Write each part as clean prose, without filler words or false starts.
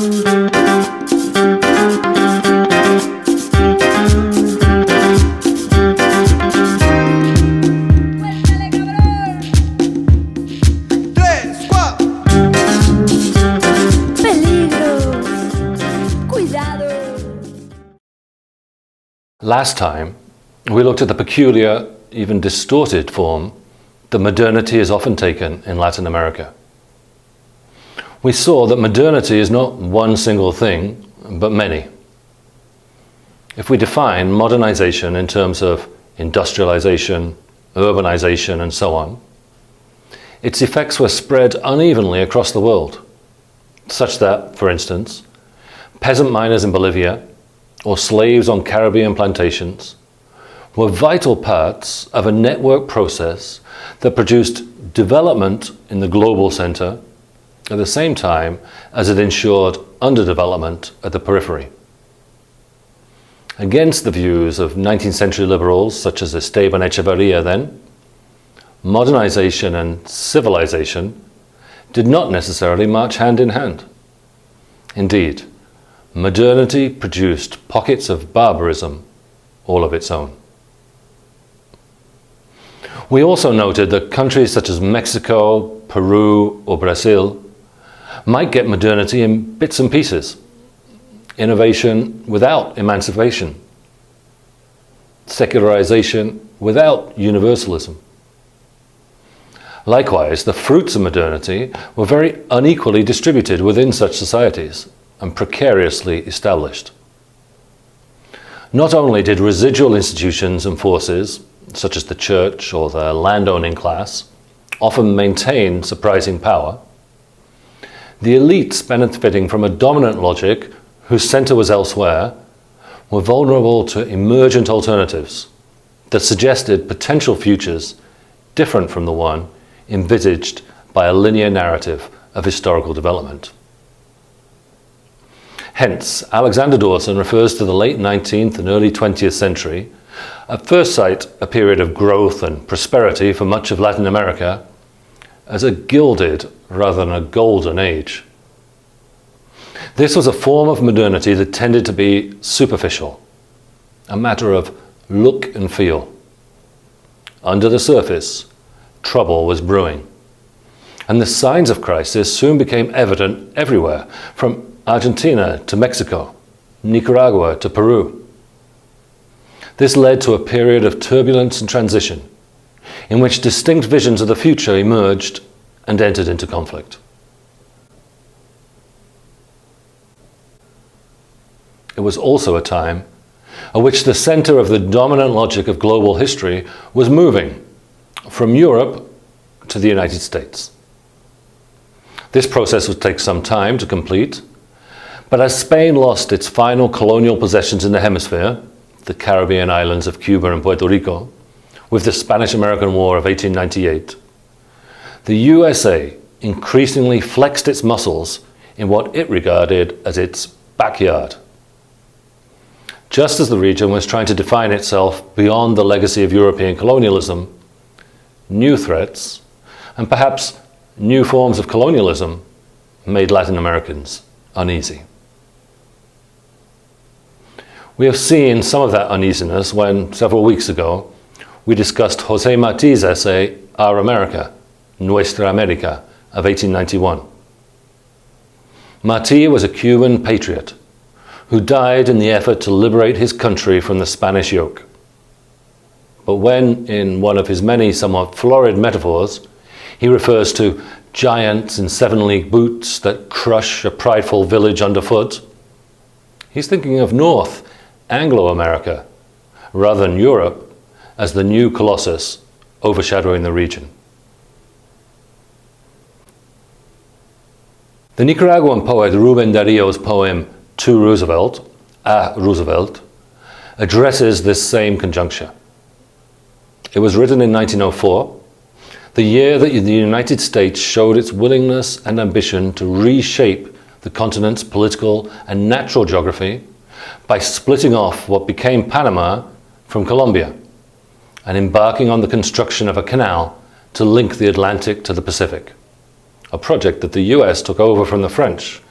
Last time, we looked at the peculiar, even distorted form that modernity is often taken in Latin America. We saw that modernity is not one single thing, but many. If we define modernization in terms of industrialization, urbanization, and so on, its effects were spread unevenly across the world, such that, for instance, peasant miners in Bolivia or slaves on Caribbean plantations were vital parts of a network process that produced development in the global center at the same time as it ensured underdevelopment at the periphery. Against the views of 19th century liberals such as Esteban Echeverría then, modernization and civilization did not necessarily march hand in hand. Indeed, modernity produced pockets of barbarism all of its own. We also noted that countries such as Mexico, Peru, or Brazil might get modernity in bits and pieces. Innovation without emancipation. Secularization without universalism. Likewise, the fruits of modernity were very unequally distributed within such societies and precariously established. Not only did residual institutions and forces, such as the church or the landowning class, often maintain surprising power, the elites benefiting from a dominant logic whose center was elsewhere were vulnerable to emergent alternatives that suggested potential futures different from the one envisaged by a linear narrative of historical development. Hence, Alexander Dawson refers to the late 19th and early 20th century, at first sight a period of growth and prosperity for much of Latin America, as a gilded rather than a golden age. This was a form of modernity that tended to be superficial, a matter of look and feel. Under the surface, trouble was brewing, and the signs of crisis soon became evident everywhere, from Argentina to Mexico, Nicaragua to Peru. This led to a period of turbulence and transition, in which distinct visions of the future emerged and entered into conflict. It was also a time at which the center of the dominant logic of global history was moving from Europe to the United States. This process would take some time to complete, but as Spain lost its final colonial possessions in the hemisphere, the Caribbean islands of Cuba and Puerto Rico, with the Spanish-American War of 1898, the USA increasingly flexed its muscles in what it regarded as its backyard. Just as the region was trying to define itself beyond the legacy of European colonialism, new threats, and perhaps new forms of colonialism, made Latin Americans uneasy. We have seen some of that uneasiness when, several weeks ago, we discussed José Martí's essay, Our America, Nuestra América, of 1891. Martí was a Cuban patriot who died in the effort to liberate his country from the Spanish yoke. But when, in one of his many somewhat florid metaphors, he refers to giants in 7-league boots that crush a prideful village underfoot, he's thinking of North Anglo-America, rather than Europe, as the new colossus overshadowing the region. The Nicaraguan poet Rubén Darío's poem To Roosevelt, A Roosevelt, addresses this same conjuncture. It was written in 1904, the year that the United States showed its willingness and ambition to reshape the continent's political and natural geography by splitting off what became Panama from Colombia and embarking on the construction of a canal to link the Atlantic to the Pacific, a project that the US took over from the French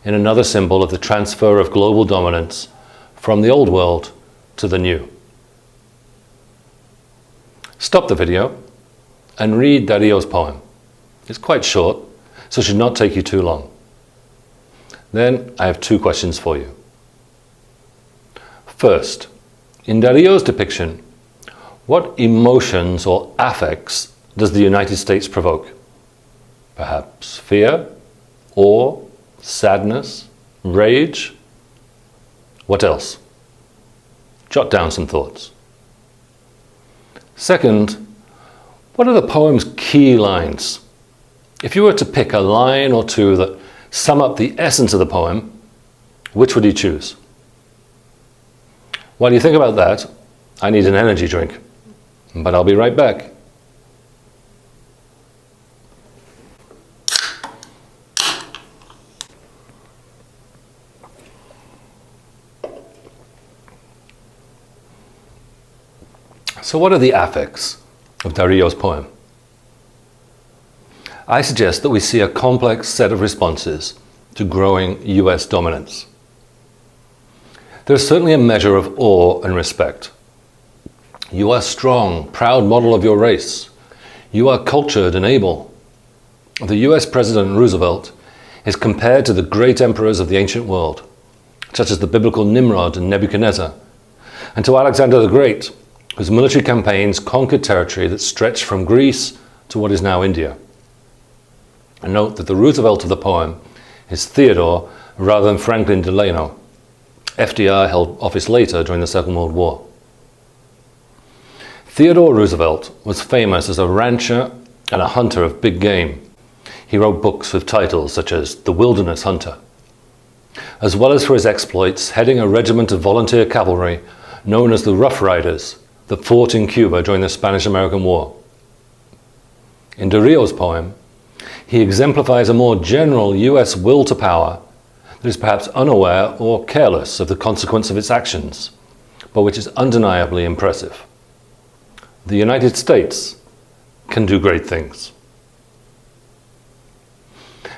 in another symbol of the transfer of global dominance from the old world to the new. Stop the video and read Darío's poem. It's quite short, so it should not take you too long. Then I have two questions for you. First, in Darío's depiction, what emotions or affects does the United States provoke? Perhaps fear, awe, sadness, rage? What else? Jot down some thoughts. Second, what are the poem's key lines? If you were to pick a line or two that sum up the essence of the poem, which would you choose? While you think about that, I need an energy drink, but I'll be right back. So what are the affects of Darío's poem? I suggest that we see a complex set of responses to growing US dominance. There is certainly a measure of awe and respect. You are strong, proud model of your race. You are cultured and able. The US President Roosevelt is compared to the great emperors of the ancient world, such as the biblical Nimrod and Nebuchadnezzar, and to Alexander the Great, whose military campaigns conquered territory that stretched from Greece to what is now India. And note that the Roosevelt of the poem is Theodore rather than Franklin Delano. FDR held office later during the Second World War. Theodore Roosevelt was famous as a rancher and a hunter of big game. He wrote books with titles such as The Wilderness Hunter, as well as for his exploits heading a regiment of volunteer cavalry known as the Rough Riders that fought in Cuba during the Spanish-American War. In Darío's poem, he exemplifies a more general US will to power that is perhaps unaware or careless of the consequence of its actions, but which is undeniably impressive. The United States can do great things.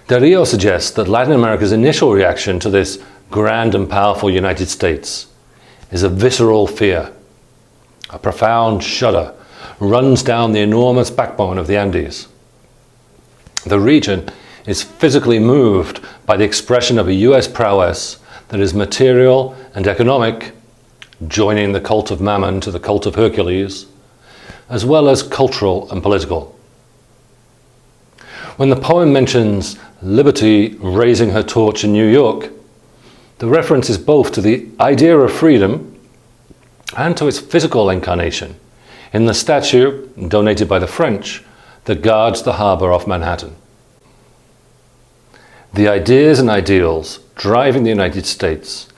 Darío suggests that Latin America's initial reaction to this grand and powerful United States is a visceral fear. A profound shudder runs down the enormous backbone of the Andes. The region is physically moved by the expression of a US prowess that is material and economic, joining the cult of Mammon to the cult of Hercules, as well as cultural and political. When the poem mentions liberty raising her torch in New York, the reference is both to the idea of freedom and to its physical incarnation in the statue donated by the French that guards the harbor off Manhattan. The ideas and ideals driving the United States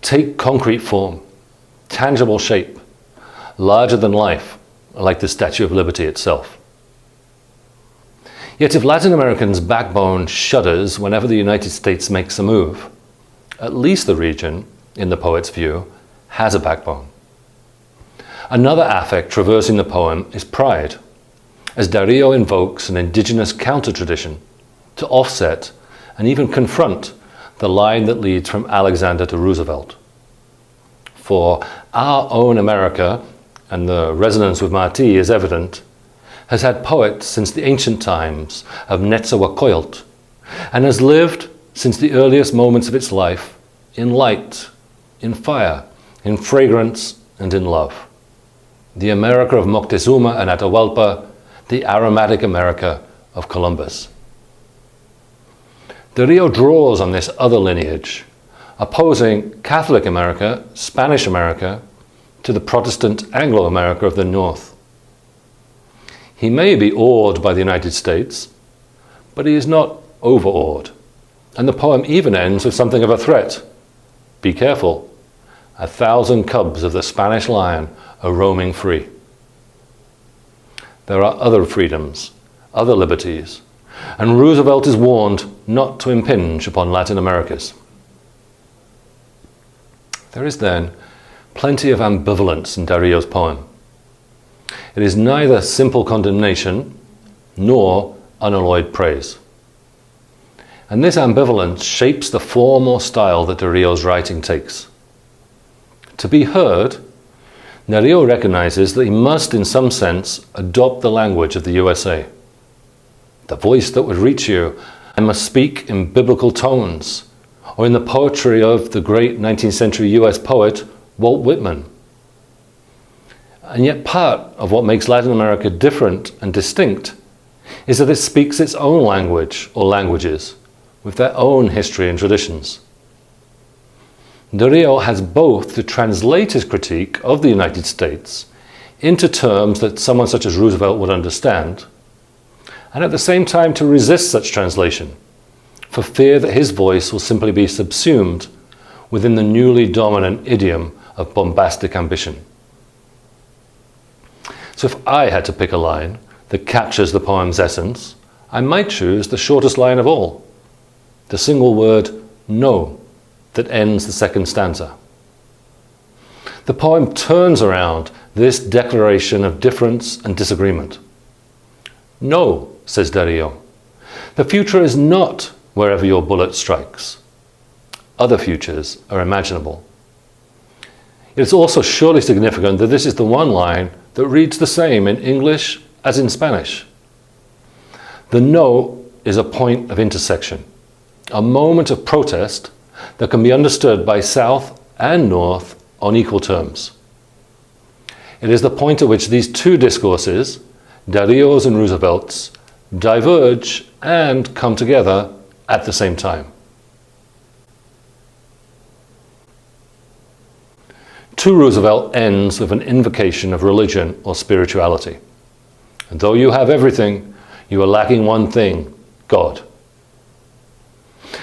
take concrete form, tangible shape, larger than life, like the Statue of Liberty itself. Yet if Latin Americans' backbone shudders whenever the United States makes a move, at least the region, in the poet's view, has a backbone. Another affect traversing the poem is pride, as Darío invokes an indigenous counter-tradition to offset and even confront the line that leads from Alexander to Roosevelt. For our own America, and the resonance with Martí is evident, has had poets since the ancient times of Netzahualcoyotl, and has lived since the earliest moments of its life in light, in fire, in fragrance, and in love. The America of Moctezuma and Atahualpa, the aromatic America of Columbus. Darío draws on this other lineage, opposing Catholic America, Spanish America, to the Protestant Anglo-America of the North. He may be awed by the United States, but he is not overawed. And the poem even ends with something of a threat. Be careful, 1,000 cubs of the Spanish lion are roaming free. There are other freedoms, other liberties, and Roosevelt is warned not to impinge upon Latin America's. There is then plenty of ambivalence in Darío's poem. It is neither simple condemnation nor unalloyed praise. And this ambivalence shapes the form or style that Darío's writing takes. To be heard, Darío recognizes that he must, in some sense, adopt the language of the USA. The voice that would reach you, I must speak in biblical tones, or in the poetry of the great 19th century US poet, Walt Whitman. And yet part of what makes Latin America different and distinct is that it speaks its own language or languages, with their own history and traditions. Darío has both to translate his critique of the United States into terms that someone such as Roosevelt would understand, and at the same time to resist such translation, for fear that his voice will simply be subsumed within the newly dominant idiom of bombastic ambition. So if I had to pick a line that captures the poem's essence, I might choose the shortest line of all, the single word "no" that ends the second stanza. The poem turns around this declaration of difference and disagreement. "No," says Darío, "the future is not wherever your bullet strikes. Other futures are imaginable." It's also surely significant that this is the one line that reads the same in English as in Spanish. The "no" is a point of intersection, a moment of protest that can be understood by South and North on equal terms. It is the point at which these two discourses, Darío's and Roosevelt's, diverge and come together at the same time. To Roosevelt ends with an invocation of religion or spirituality. And though you have everything, you are lacking one thing, God.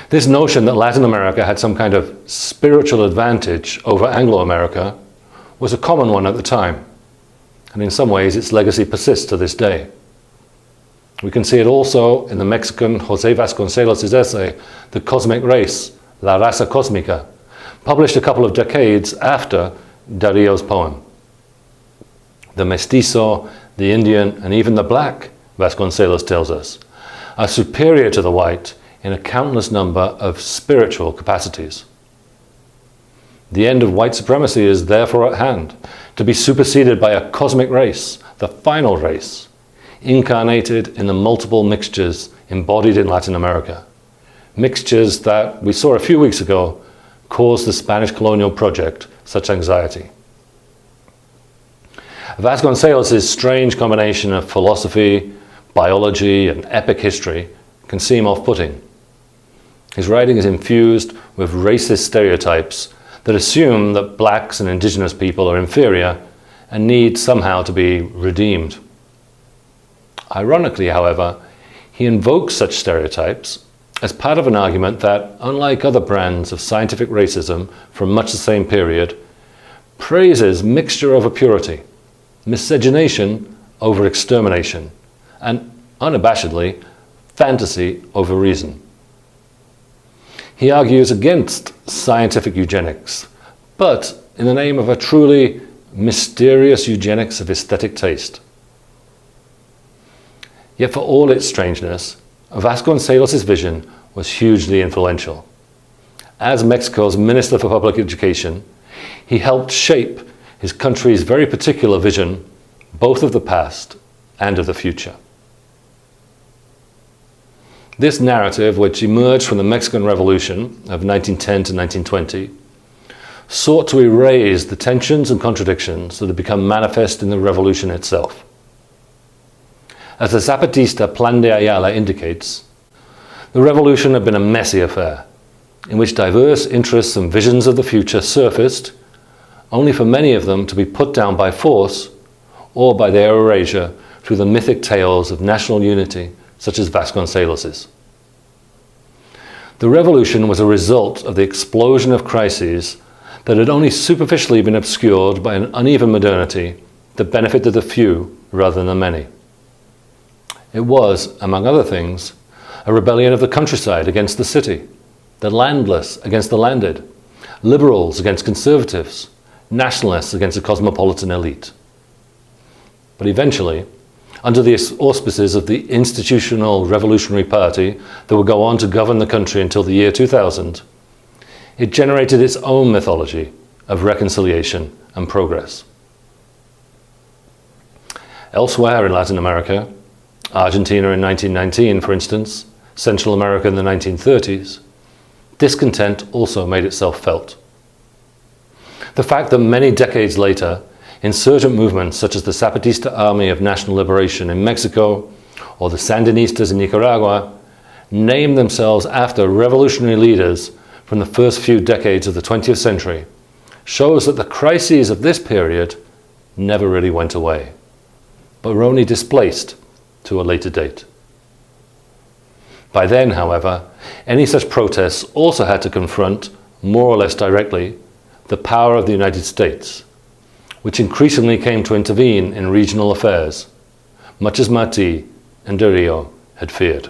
This notion that Latin America had some kind of spiritual advantage over Anglo-America was a common one at the time, and in some ways its legacy persists to this day. We can see it also in the Mexican José Vasconcelos' essay, The Cosmic Race, La Raza Cósmica, published a couple of decades after Darío's poem. The mestizo, the Indian, and even the black, Vasconcelos tells us, are superior to the white in a countless number of spiritual capacities. The end of white supremacy is therefore at hand, to be superseded by a cosmic race, the final race, incarnated in the multiple mixtures embodied in Latin America. Mixtures that, we saw a few weeks ago, caused the Spanish colonial project such anxiety. Vasconcelos' strange combination of philosophy, biology, and epic history can seem off-putting. His writing is infused with racist stereotypes that assume that blacks and indigenous people are inferior and need somehow to be redeemed. Ironically, however, he invokes such stereotypes as part of an argument that, unlike other brands of scientific racism from much the same period, praises mixture over purity, miscegenation over extermination, and unabashedly, fantasy over reason. He argues against scientific eugenics, but in the name of a truly mysterious eugenics of aesthetic taste. Yet for all its strangeness, Vasconcelos' vision was hugely influential. As Mexico's Minister for Public Education, he helped shape his country's very particular vision, both of the past and of the future. This narrative, which emerged from the Mexican Revolution of 1910 to 1920, sought to erase the tensions and contradictions that had become manifest in the revolution itself. As the Zapatista Plan de Ayala indicates, the revolution had been a messy affair, in which diverse interests and visions of the future surfaced, only for many of them to be put down by force or by their erasure through the mythic tales of national unity, such as Vasconcelos's. The revolution was a result of the explosion of crises that had only superficially been obscured by an uneven modernity that benefited the few rather than the many. It was, among other things, a rebellion of the countryside against the city, the landless against the landed, liberals against conservatives, nationalists against the cosmopolitan elite. But eventually, under the auspices of the institutional revolutionary party that would go on to govern the country until the year 2000, it generated its own mythology of reconciliation and progress. Elsewhere in Latin America, Argentina in 1919, for instance, Central America in the 1930s, discontent also made itself felt. The fact that many decades later, insurgent movements such as the Zapatista Army of National Liberation in Mexico or the Sandinistas in Nicaragua named themselves after revolutionary leaders from the first few decades of the 20th century shows that the crises of this period never really went away, but were only displaced to a later date. By then, however, any such protests also had to confront, more or less directly, the power of the United States, which increasingly came to intervene in regional affairs, much as Martí and de Rio had feared.